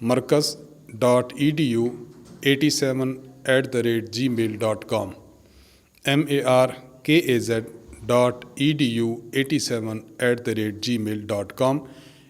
markaz.edu87@gmail.com markaz.edu87@gmail.com।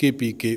KPK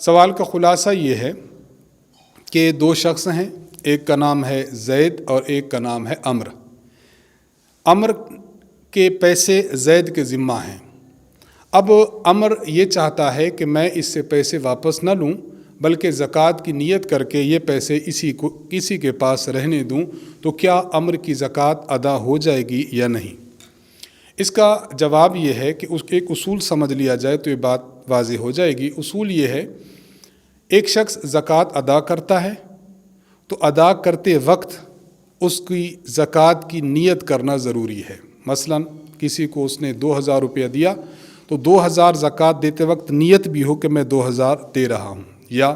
سوال کا خلاصہ یہ ہے کہ دو شخص ہیں، ایک کا نام ہے زید اور ایک کا نام ہے عمر۔ عمر کے پیسے زید کے ذمہ ہیں۔ اب عمر یہ چاہتا ہے کہ میں اس سے پیسے واپس نہ لوں بلکہ زکوٰۃ کی نیت کر کے یہ پیسے کسی کے پاس رہنے دوں، تو کیا عمر کی زکوٰۃ ادا ہو جائے گی یا نہیں؟ اس کا جواب یہ ہے کہ ایک اصول سمجھ لیا جائے تو یہ بات واضح ہو جائے گی۔ اصول یہ ہے، ایک شخص زکوٰۃ ادا کرتا ہے تو ادا کرتے وقت اس کی زکوٰۃ کی نیت کرنا ضروری ہے۔ مثلا کسی کو اس نے 2000 روپیہ دیا تو 2000 زکوٰۃ دیتے وقت نیت بھی ہو کہ میں 2000 دے رہا ہوں، یا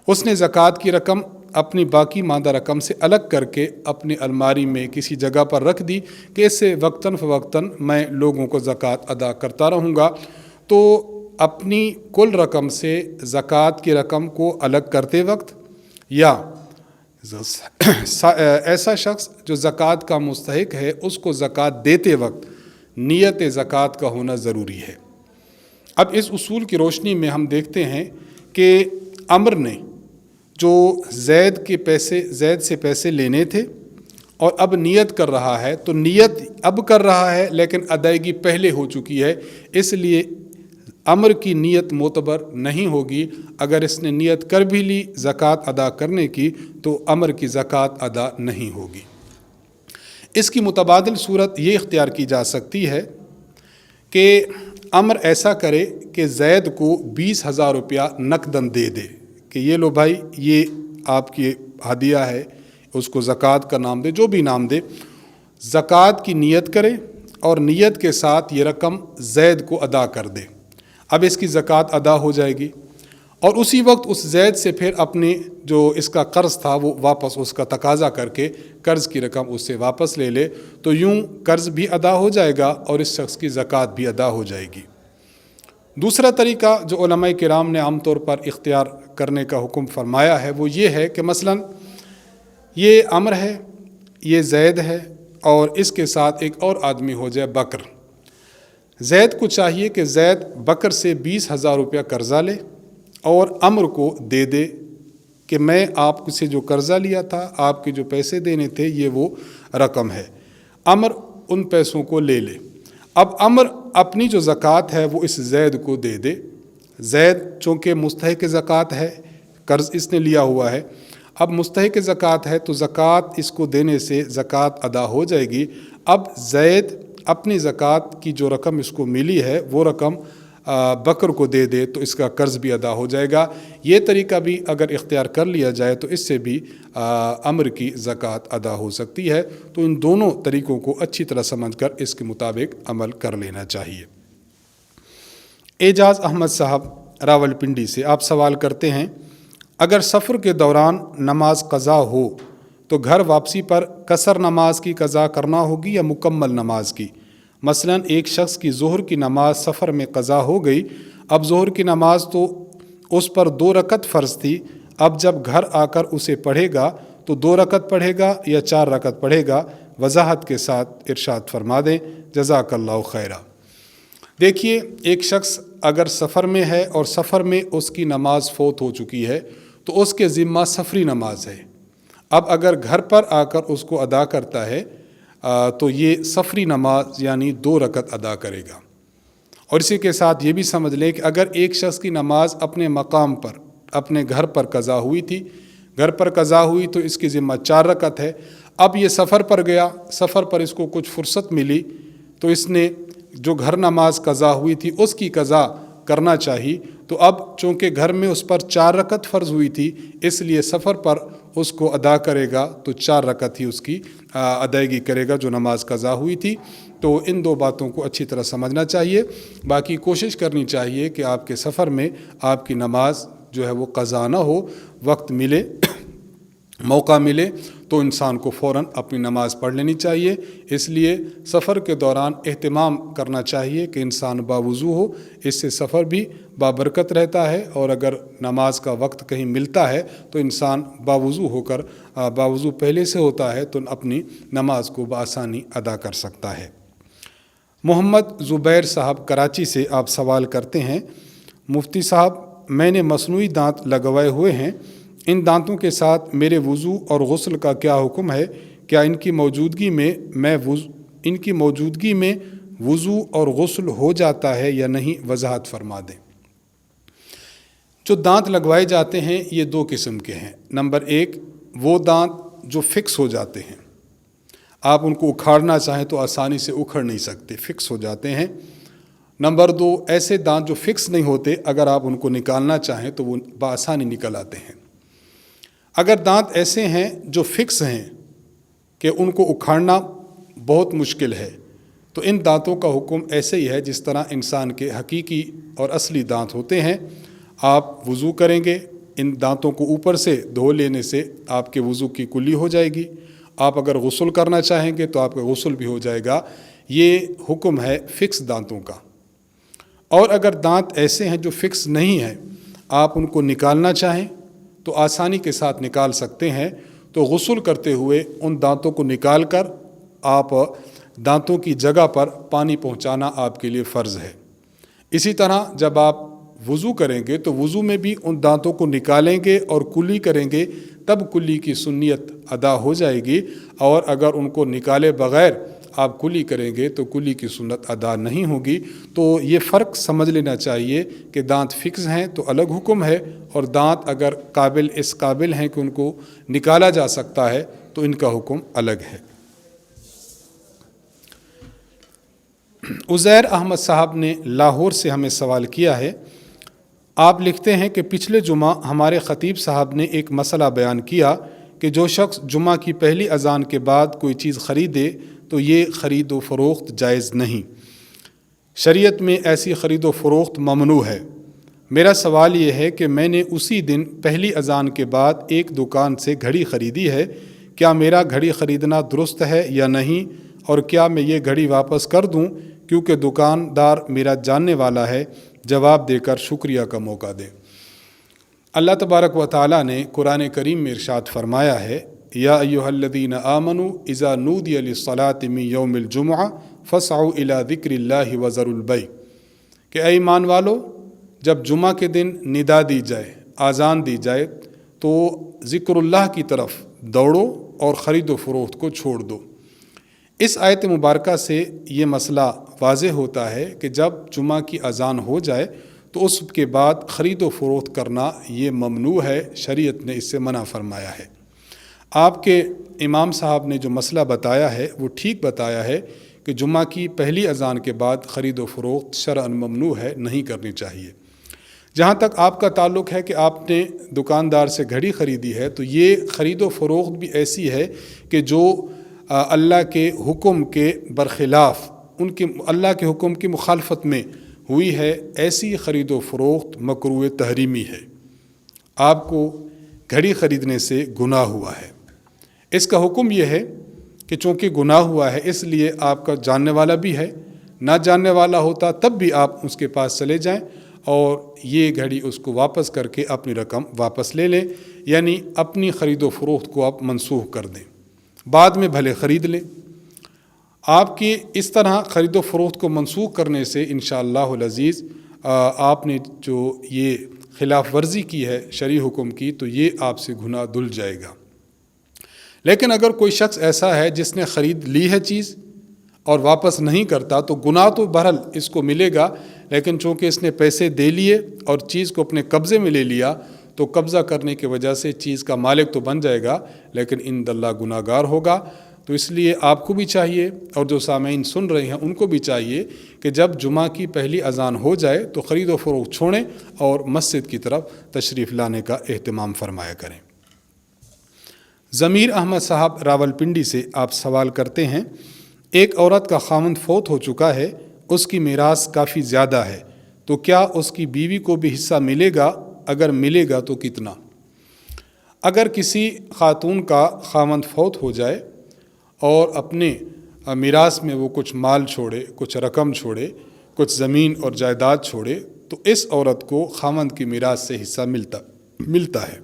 اس نے زکوٰۃ کی رقم اپنی باقی ماندہ رقم سے الگ کر کے اپنی الماری میں کسی جگہ پر رکھ دی کہ اس سے وقتاً فوقتاً میں لوگوں کو زکوٰۃ ادا کرتا رہوں گا، تو اپنی کل رقم سے زکوٰۃ کی رقم کو الگ کرتے وقت، یا ایسا شخص جو زکوٰۃ کا مستحق ہے اس کو زکوٰۃ دیتے وقت نیت زکوٰۃ کا ہونا ضروری ہے۔ اب اس اصول کی روشنی میں ہم دیکھتے ہیں کہ عمر نے جو زید سے پیسے لینے تھے اور اب نیت کر رہا ہے، تو نیت اب کر رہا ہے لیکن ادائیگی پہلے ہو چکی ہے، اس لیے عمر کی نیت معتبر نہیں ہوگی۔ اگر اس نے نیت کر بھی لی زکوٰۃ ادا کرنے کی تو عمر کی زکوٰۃ ادا نہیں ہوگی۔ اس کی متبادل صورت یہ اختیار کی جا سکتی ہے کہ عمر ایسا کرے کہ زید کو 20,000 روپیہ نقداً دے دے کہ یہ لو بھائی، یہ آپ کی ہدیہ ہے، اس کو زکوٰۃ کا نام دے، جو بھی نام دے، زکوٰۃ کی نیت کرے اور نیت کے ساتھ یہ رقم زید کو ادا کر دے۔ اب اس کی زکوٰۃ ادا ہو جائے گی، اور اسی وقت اس زید سے پھر اپنے جو اس کا قرض تھا وہ واپس اس کا تقاضا کر کے قرض کی رقم اس سے واپس لے لے، تو یوں قرض بھی ادا ہو جائے گا اور اس شخص کی زکوٰۃ بھی ادا ہو جائے گی۔ دوسرا طریقہ جو علماء کرام نے عام طور پر اختیار کرنے کا حکم فرمایا ہے وہ یہ ہے کہ مثلا یہ عمر ہے، یہ زید ہے، اور اس کے ساتھ ایک اور آدمی ہو جائے بکر۔ زید کو چاہیے کہ زید بکر سے 20,000 روپیہ قرضہ لے اور عمر کو دے دے کہ میں آپ سے جو قرضہ لیا تھا، آپ کے جو پیسے دینے تھے، یہ وہ رقم ہے۔ عمر ان پیسوں کو لے لے۔ اب عمر اپنی جو زکوٰۃ ہے وہ اس زید کو دے دے۔ زید چونکہ مستحق زکوٰۃ ہے، قرض اس نے لیا ہوا ہے، اب مستحق زکوٰۃ ہے تو زکوٰۃ اس کو دینے سے زکوٰۃ ادا ہو جائے گی۔ اب زید اپنی زکوٰۃ کی جو رقم اس کو ملی ہے وہ رقم بکر کو دے دے تو اس کا قرض بھی ادا ہو جائے گا۔ یہ طریقہ بھی اگر اختیار کر لیا جائے تو اس سے بھی عمر کی زکوٰۃ ادا ہو سکتی ہے۔ تو ان دونوں طریقوں کو اچھی طرح سمجھ کر اس کے مطابق عمل کر لینا چاہیے۔ اعجاز احمد صاحب راولپنڈی سے آپ سوال کرتے ہیں، اگر سفر کے دوران نماز قضا ہو تو گھر واپسی پر قصر نماز کی قضا کرنا ہوگی یا مکمل نماز کی؟ مثلا ایک شخص کی ظہر کی نماز سفر میں قضا ہو گئی، اب ظہر کی نماز تو اس پر 2 رکعت فرض تھی، اب جب گھر آ کر اسے پڑھے گا تو 2 رکعت پڑھے گا یا 4 رکعت پڑھے گا؟ وضاحت کے ساتھ ارشاد فرما دیں، جزاک اللہ خیرہ۔ دیکھیے، ایک شخص اگر سفر میں ہے اور سفر میں اس کی نماز فوت ہو چکی ہے تو اس کے ذمہ سفری نماز ہے۔ اب اگر گھر پر آ کر اس کو ادا کرتا ہے تو یہ سفری نماز یعنی 2 رکعت ادا کرے گا۔ اور اسی کے ساتھ یہ بھی سمجھ لیں کہ اگر ایک شخص کی نماز اپنے مقام پر اپنے گھر پر قضا ہوئی تھی، گھر پر قضا ہوئی تو اس کی ذمہ 4 رکعت ہے، اب یہ سفر پر گیا، سفر پر اس کو کچھ فرصت ملی تو اس نے جو گھر نماز قضا ہوئی تھی اس کی قضا کرنا چاہیے، تو اب چونکہ گھر میں اس پر 4 رکعت فرض ہوئی تھی اس لیے سفر پر اس کو ادا کرے گا تو 4 رکعت ہی اس کی ادائیگی کرے گا جو نماز قضا ہوئی تھی۔ تو ان 2 باتوں کو اچھی طرح سمجھنا چاہیے۔ باقی کوشش کرنی چاہیے کہ آپ کے سفر میں آپ کی نماز جو ہے وہ قضا نہ ہو، وقت ملے، موقع ملے تو انسان کو فوراً اپنی نماز پڑھ لینی چاہیے۔ اس لیے سفر کے دوران اہتمام کرنا چاہیے کہ انسان باوضو ہو، اس سے سفر بھی بابرکت رہتا ہے، اور اگر نماز کا وقت کہیں ملتا ہے تو انسان باوضو ہو کر باوضو پہلے سے ہوتا ہے تو اپنی نماز کو بآسانی ادا کر سکتا ہے۔ محمد زبیر صاحب کراچی سے آپ سوال کرتے ہیں، مفتی صاحب میں نے مصنوعی دانت لگوائے ہوئے ہیں، ان دانتوں کے ساتھ میرے وضو اور غسل کا کیا حکم ہے؟ کیا ان کی موجودگی میں وضو اور غسل ہو جاتا ہے یا نہیں؟ وضاحت فرما دیں۔ جو دانت لگوائے جاتے ہیں یہ دو قسم کے ہیں۔ نمبر ایک، وہ دانت جو فکس ہو جاتے ہیں، آپ ان کو اکھاڑنا چاہیں تو آسانی سے اکھڑ نہیں سکتے، فکس ہو جاتے ہیں۔ نمبر دو، ایسے دانت جو فکس نہیں ہوتے، اگر آپ ان کو نکالنا چاہیں تو وہ بآسانی نکل آتے ہیں۔ اگر دانت ایسے ہیں جو فکس ہیں کہ ان کو اکھاڑنا بہت مشکل ہے، تو ان دانتوں کا حکم ایسے ہی ہے جس طرح انسان کے حقیقی اور اصلی دانت ہوتے ہیں۔ آپ وضو کریں گے، ان دانتوں کو اوپر سے دھو لینے سے آپ کے وضو کی کلی ہو جائے گی۔ آپ اگر غسل کرنا چاہیں گے تو آپ کا غسل بھی ہو جائے گا۔ یہ حکم ہے فکس دانتوں کا۔ اور اگر دانت ایسے ہیں جو فکس نہیں ہیں، آپ ان کو نکالنا چاہیں تو آسانی کے ساتھ نکال سکتے ہیں، تو غسل کرتے ہوئے ان دانتوں کو نکال کر آپ دانتوں کی جگہ پر پانی پہنچانا آپ کے لیے فرض ہے۔ اسی طرح جب آپ وضو کریں گے تو وضو میں بھی ان دانتوں کو نکالیں گے اور کلی کریں گے، تب کلی کی سنت ادا ہو جائے گی، اور اگر ان کو نکالے بغیر آپ کلی کریں گے تو کلی کی سنت ادا نہیں ہوگی۔ تو یہ فرق سمجھ لینا چاہیے کہ دانت فکس ہیں تو الگ حکم ہے، اور دانت اگر اس قابل ہیں کہ ان کو نکالا جا سکتا ہے تو ان کا حکم الگ ہے۔ عزیر احمد صاحب نے لاہور سے ہمیں سوال کیا ہے۔ آپ لکھتے ہیں کہ پچھلے جمعہ ہمارے خطیب صاحب نے ایک مسئلہ بیان کیا کہ جو شخص جمعہ کی پہلی اذان کے بعد کوئی چیز خریدے تو یہ خرید و فروخت جائز نہیں، شریعت میں ایسی خرید و فروخت ممنوع ہے۔ میرا سوال یہ ہے کہ میں نے اسی دن پہلی اذان کے بعد ایک دکان سے گھڑی خریدی ہے، کیا میرا گھڑی خریدنا درست ہے یا نہیں، اور کیا میں یہ گھڑی واپس کر دوں کیونکہ دکاندار میرا جاننے والا ہے؟ جواب دے کر شکریہ کا موقع دیں۔ اللہ تبارک و تعالیٰ نے قرآن کریم میں ارشاد فرمایا ہے، یا ایھا الذین آمنوا اذا نودی للصلاۃ من یوم الجمعہ فاسعوا الی ذکر اللہ وذروا البیع، کہ اے ایمان والو، جب جمعہ کے دن ندا دی جائے، اذان دی جائے، تو ذکر اللہ کی طرف دوڑو اور خرید و فروخت کو چھوڑ دو۔ اس آیت مبارکہ سے یہ مسئلہ واضح ہوتا ہے کہ جب جمعہ کی اذان ہو جائے تو اس کے بعد خرید و فروخت کرنا یہ ممنوع ہے، شریعت نے اس سے منع فرمایا ہے۔ آپ کے امام صاحب نے جو مسئلہ بتایا ہے وہ ٹھیک بتایا ہے کہ جمعہ کی پہلی اذان کے بعد خرید و فروخت شرعاً ممنوع ہے، نہیں کرنی چاہیے۔ جہاں تک آپ کا تعلق ہے کہ آپ نے دکاندار سے گھڑی خریدی ہے، تو یہ خرید و فروخت بھی ایسی ہے کہ جو اللہ کے حکم کے برخلاف، اللہ کے حکم کی مخالفت میں ہوئی ہے، ایسی خرید و فروخت مکروہ تحریمی ہے۔ آپ کو گھڑی خریدنے سے گناہ ہوا ہے۔ اس کا حکم یہ ہے کہ چونکہ گناہ ہوا ہے اس لیے آپ کا جاننے والا بھی ہے، نہ جاننے والا ہوتا تب بھی آپ اس کے پاس چلے جائیں اور یہ گھڑی اس کو واپس کر کے اپنی رقم واپس لے لیں، یعنی اپنی خرید و فروخت کو آپ منسوخ کر دیں، بعد میں بھلے خرید لیں۔ آپ کی اس طرح خرید و فروخت کو منسوخ کرنے سے انشاءاللہ العزیز آپ نے جو یہ خلاف ورزی کی ہے شرعی حکم کی، تو یہ آپ سے گناہ دھل جائے گا۔ لیکن اگر کوئی شخص ایسا ہے جس نے خرید لی ہے چیز اور واپس نہیں کرتا، تو گناہ تو بہرحال اس کو ملے گا، لیکن چونکہ اس نے پیسے دے لیے اور چیز کو اپنے قبضے میں لے لیا، تو قبضہ کرنے کی وجہ سے چیز کا مالک تو بن جائے گا لیکن عند اللہ گناہ گار ہوگا۔ تو اس لیے آپ کو بھی چاہیے اور جو سامعین سن رہے ہیں ان کو بھی چاہیے کہ جب جمعہ کی پہلی اذان ہو جائے تو خرید و فروخت چھوڑیں اور مسجد کی طرف تشریف لانے کا اہتمام فرمایا کریں۔ ضمیر احمد صاحب راولپنڈی سے آپ سوال کرتے ہیں، ایک عورت کا خاوند فوت ہو چکا ہے، اس کی میراث کافی زیادہ ہے، تو کیا اس کی بیوی کو بھی حصہ ملے گا؟ اگر ملے گا تو کتنا؟ اگر کسی خاتون کا خاوند فوت ہو جائے اور اپنے میراث میں وہ کچھ مال چھوڑے، کچھ رقم چھوڑے، کچھ زمین اور جائیداد چھوڑے، تو اس عورت کو خاوند کی میراث سے حصہ ملتا ہے۔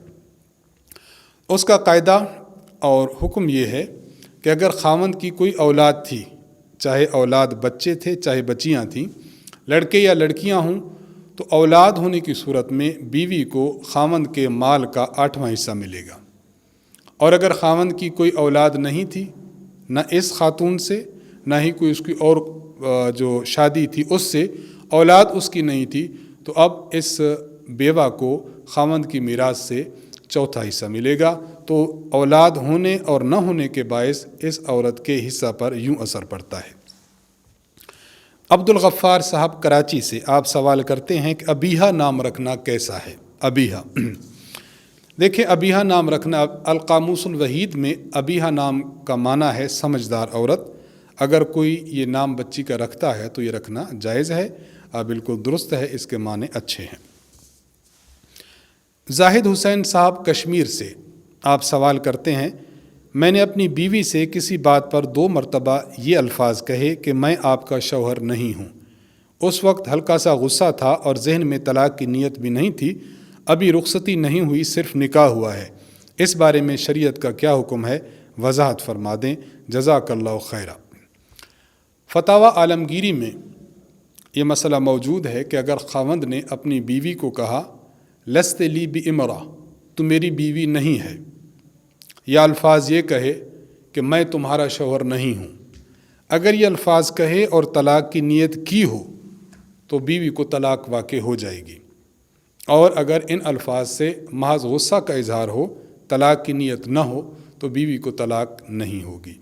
اس کا قاعدہ اور حکم یہ ہے کہ اگر خاوند کی کوئی اولاد تھی، چاہے اولاد بچے تھے چاہے بچیاں تھیں، لڑکے یا لڑکیاں ہوں، تو اولاد ہونے کی صورت میں بیوی کو خاوند کے مال کا 8واں حصہ ملے گا، اور اگر خاوند کی کوئی اولاد نہیں تھی، نہ اس خاتون سے نہ ہی کوئی اس کی اور جو شادی تھی اس سے اولاد اس کی نہیں تھی، تو اب اس بیوہ کو خاوند کی میراث سے 4تھا حصہ ملے گا۔ تو اولاد ہونے اور نہ ہونے کے باعث اس عورت کے حصہ پر یوں اثر پڑتا ہے۔ عبد الغفار صاحب کراچی سے آپ سوال کرتے ہیں کہ ابیہا نام رکھنا کیسا ہے؟ ابیہا دیکھیں، ابیہا نام رکھنا القاموس الوحید میں ابیہا نام کا معنی ہے سمجھدار عورت۔ اگر کوئی یہ نام بچی کا رکھتا ہے تو یہ رکھنا جائز ہے، بالکل درست ہے، اس کے معنی اچھے ہیں۔ زاہد حسین صاحب کشمیر سے آپ سوال کرتے ہیں، میں نے اپنی بیوی سے کسی بات پر 2 مرتبہ یہ الفاظ کہے کہ میں آپ کا شوہر نہیں ہوں۔ اس وقت ہلکا سا غصہ تھا اور ذہن میں طلاق کی نیت بھی نہیں تھی، ابھی رخصتی نہیں ہوئی، صرف نکاح ہوا ہے۔ اس بارے میں شریعت کا کیا حکم ہے؟ وضاحت فرما دیں، جزاک اللہ خیرہ۔ فتاوی عالمگیری میں یہ مسئلہ موجود ہے کہ اگر خاوند نے اپنی بیوی کو کہا لست لی بامرأ، تو میری بیوی نہیں ہے، یا الفاظ یہ کہے کہ میں تمہارا شوہر نہیں ہوں، اگر یہ الفاظ کہے اور طلاق کی نیت کی ہو تو بیوی کو طلاق واقع ہو جائے گی، اور اگر ان الفاظ سے محض غصہ کا اظہار ہو، طلاق کی نیت نہ ہو، تو بیوی کو طلاق نہیں ہوگی۔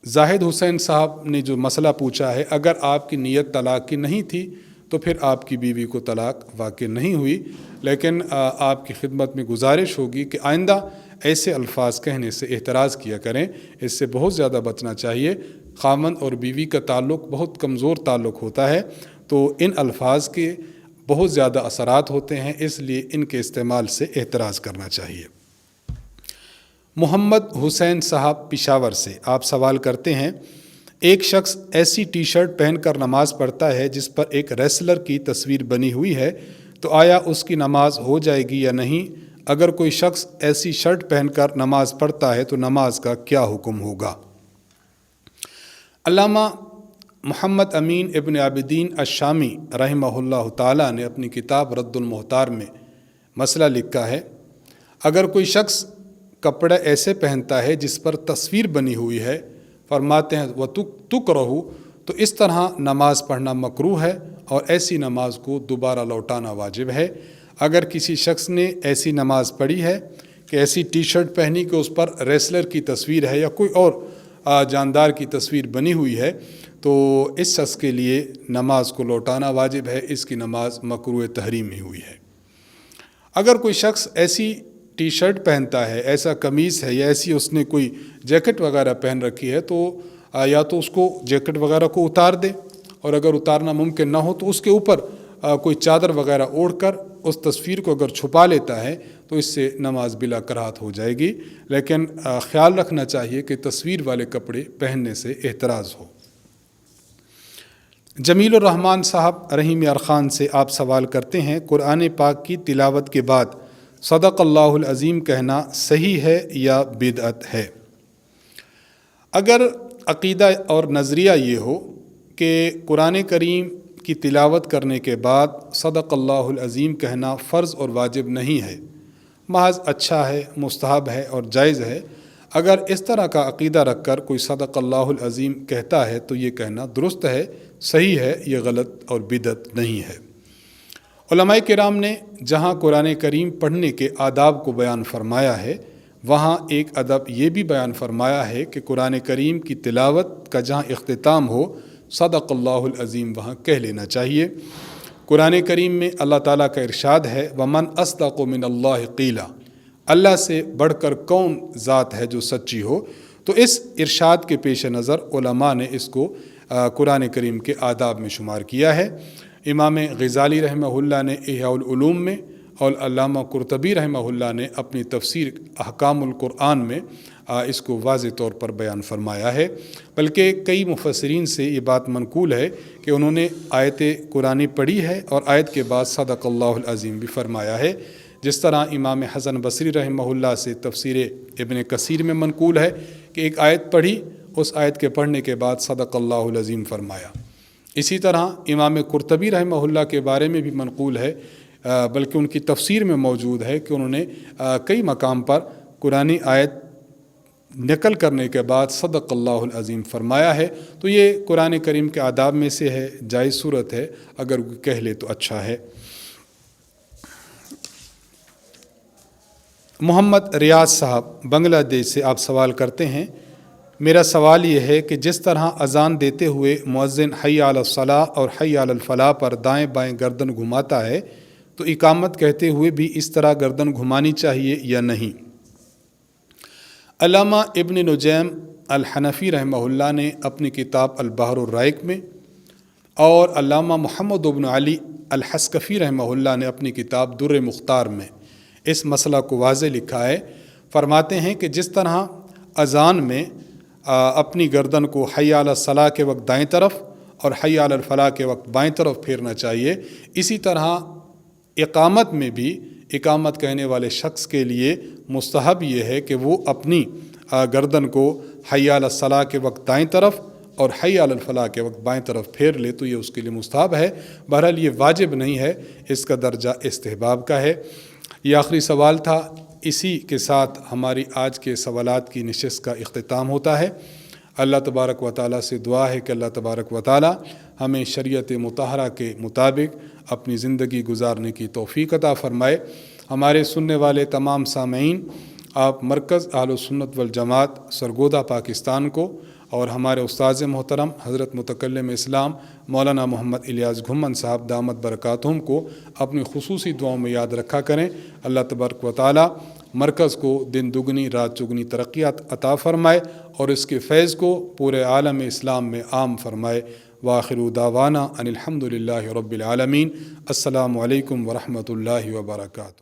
زاہد حسین صاحب نے جو مسئلہ پوچھا ہے، اگر آپ کی نیت طلاق کی نہیں تھی تو پھر آپ کی بیوی کو طلاق واقع نہیں ہوئی، لیکن آپ کی خدمت میں گزارش ہوگی کہ آئندہ ایسے الفاظ کہنے سے احتراز کیا کریں، اس سے بہت زیادہ بچنا چاہیے۔ خاوند اور بیوی کا تعلق بہت کمزور تعلق ہوتا ہے، تو ان الفاظ کے بہت زیادہ اثرات ہوتے ہیں، اس لیے ان کے استعمال سے احتراز کرنا چاہیے۔ محمد حسین صاحب پشاور سے آپ سوال کرتے ہیں، ایک شخص ایسی ٹی شرٹ پہن کر نماز پڑھتا ہے جس پر ایک ریسلر کی تصویر بنی ہوئی ہے، تو آیا اس کی نماز ہو جائے گی یا نہیں؟ اگر کوئی شخص ایسی شرٹ پہن کر نماز پڑھتا ہے تو نماز کا کیا حکم ہوگا؟ علامہ محمد امین ابن عابدین الشامی رحمہ اللہ تعالیٰ نے اپنی کتاب رد المحتار میں مسئلہ لکھا ہے، اگر کوئی شخص کپڑا ایسے پہنتا ہے جس پر تصویر بنی ہوئی ہے، فرماتے ہیں وَتُکْرَہُ، تو اس طرح نماز پڑھنا مکروہ ہے اور ایسی نماز کو دوبارہ لوٹانا واجب ہے۔ اگر کسی شخص نے ایسی نماز پڑھی ہے کہ ایسی ٹی شرٹ پہنی کہ اس پر ریسلر کی تصویر ہے یا کوئی اور جاندار کی تصویر بنی ہوئی ہے، تو اس شخص کے لیے نماز کو لوٹانا واجب ہے، اس کی نماز مکروہ تحریمی ہوئی ہے۔ اگر کوئی شخص ایسی ٹی شرٹ پہنتا ہے، ایسا قمیص ہے، یا ایسی اس نے کوئی جیکٹ وغیرہ پہن رکھی ہے، تو یا تو اس کو جیکٹ وغیرہ کو اتار دے، اور اگر اتارنا ممکن نہ ہو تو اس کے اوپر کوئی چادر وغیرہ اوڑھ کر اس تصویر کو اگر چھپا لیتا ہے تو اس سے نماز بلا کراہت ہو جائے گی، لیکن خیال رکھنا چاہیے کہ تصویر والے کپڑے پہننے سے احتراز ہو۔ جمیل الرحمن صاحب رحیم ارخان سے آپ سوال کرتے ہیں، قرآن پاک کی تلاوت کے بعد صدق اللہ العظیم کہنا صحیح ہے یا بدعت ہے؟ اگر عقیدہ اور نظریہ یہ ہو کہ قرآن کریم کی تلاوت کرنے کے بعد صدق اللہ العظیم کہنا فرض اور واجب نہیں ہے، محض اچھا ہے، مستحب ہے اور جائز ہے، اگر اس طرح کا عقیدہ رکھ کر کوئی صدق اللہ العظیم کہتا ہے تو یہ کہنا درست ہے، صحیح ہے، یہ غلط اور بدعت نہیں ہے۔ علماء کرام نے جہاں قرآن کریم پڑھنے کے آداب کو بیان فرمایا ہے، وہاں ایک ادب یہ بھی بیان فرمایا ہے کہ قرآن کریم کی تلاوت کا جہاں اختتام ہو، صدق اللہ العظیم وہاں کہہ لینا چاہیے۔ قرآن کریم میں اللہ تعالیٰ کا ارشاد ہے، وَمَنْ أَصْدَقُ مِنَ اللَّهِ قِيلًا، اللہ سے بڑھ کر کون ذات ہے جو سچی ہو؟ تو اس ارشاد کے پیش نظر علماء نے اس کو قرآن کریم کے آداب میں شمار کیا ہے۔ امام غزالی رحمہ اللہ نے احیاء العلوم میں اور علامہ قرطبی رحمہ اللہ نے اپنی تفسیر احکام القرآن میں اس کو واضح طور پر بیان فرمایا ہے، بلکہ کئی مفسرین سے یہ بات منقول ہے کہ انہوں نے آیت قرآنی پڑھی ہے اور آیت کے بعد صدق اللہ العظیم بھی فرمایا ہے، جس طرح امام حسن بصری رحمہ اللہ سے تفسیر ابن کثیر میں منقول ہے کہ ایک آیت پڑھی، اس آیت کے پڑھنے کے بعد صدق اللہ العظیم فرمایا۔ اسی طرح امام قرطبی رحمہ اللہ کے بارے میں بھی منقول ہے، بلکہ ان کی تفسیر میں موجود ہے کہ انہوں نے کئی مقام پر قرآنی آیت نقل کرنے کے بعد صدق اللہ العظیم فرمایا ہے۔ تو یہ قرآن کریم کے آداب میں سے ہے، جائز صورت ہے، اگر کہہ لے تو اچھا ہے۔ محمد ریاض صاحب بنگلہ دیش سے آپ سوال کرتے ہیں، میرا سوال یہ ہے کہ جس طرح اذان دیتے ہوئے مؤذن حی علی الصلاۃ اور حی علی الفلاح پر دائیں بائیں گردن گھماتا ہے، تو اقامت کہتے ہوئے بھی اس طرح گردن گھمانی چاہیے یا نہیں؟ علامہ ابن نجیم الحنفی رحمہ اللہ نے اپنی کتاب البحر الرائق میں، اور علامہ محمد بن علی الحسکفی رحمہ اللہ نے اپنی کتاب در مختار میں اس مسئلہ کو واضح لکھا ہے۔ فرماتے ہیں کہ جس طرح اذان میں اپنی گردن کو حی علی الصلاۃ کے وقت دائیں طرف اور حی علی الفلاح کے وقت بائیں طرف پھیرنا چاہیے، اسی طرح اقامت میں بھی اقامت کہنے والے شخص کے لیے مستحب یہ ہے کہ وہ اپنی گردن کو حی علی الصلاۃ کے وقت دائیں طرف اور حی علی الفلاح کے وقت بائیں طرف پھیر لے، تو یہ اس کے لیے مستحب ہے۔ بہرحال یہ واجب نہیں ہے، اس کا درجہ استحباب کا ہے۔ یہ آخری سوال تھا، اسی کے ساتھ ہماری آج کے سوالات کی نشست کا اختتام ہوتا ہے۔ اللہ تبارک و تعالیٰ سے دعا ہے کہ اللہ تبارک و تعالیٰ ہمیں شریعت مطہرہ کے مطابق اپنی زندگی گزارنے کی توفیق عطا فرمائے۔ ہمارے سننے والے تمام سامعین، آپ مرکز اہل سنت والجماعت سرگودا پاکستان کو اور ہمارے استاذ محترم حضرت متکلم اسلام مولانا محمد الیاس گھمن صاحب دامت برکاتہم کو اپنی خصوصی دعاؤں میں یاد رکھا کریں۔ اللہ تبارک و تعالیٰ مرکز کو دن دگنی رات چگنی ترقیات عطا فرمائے اور اس کے فیض کو پورے عالم اسلام میں عام فرمائے۔ وآخر دعوانا ان الحمد للہ رب العالمین۔ السلام علیکم ورحمۃ اللہ وبرکاتہ۔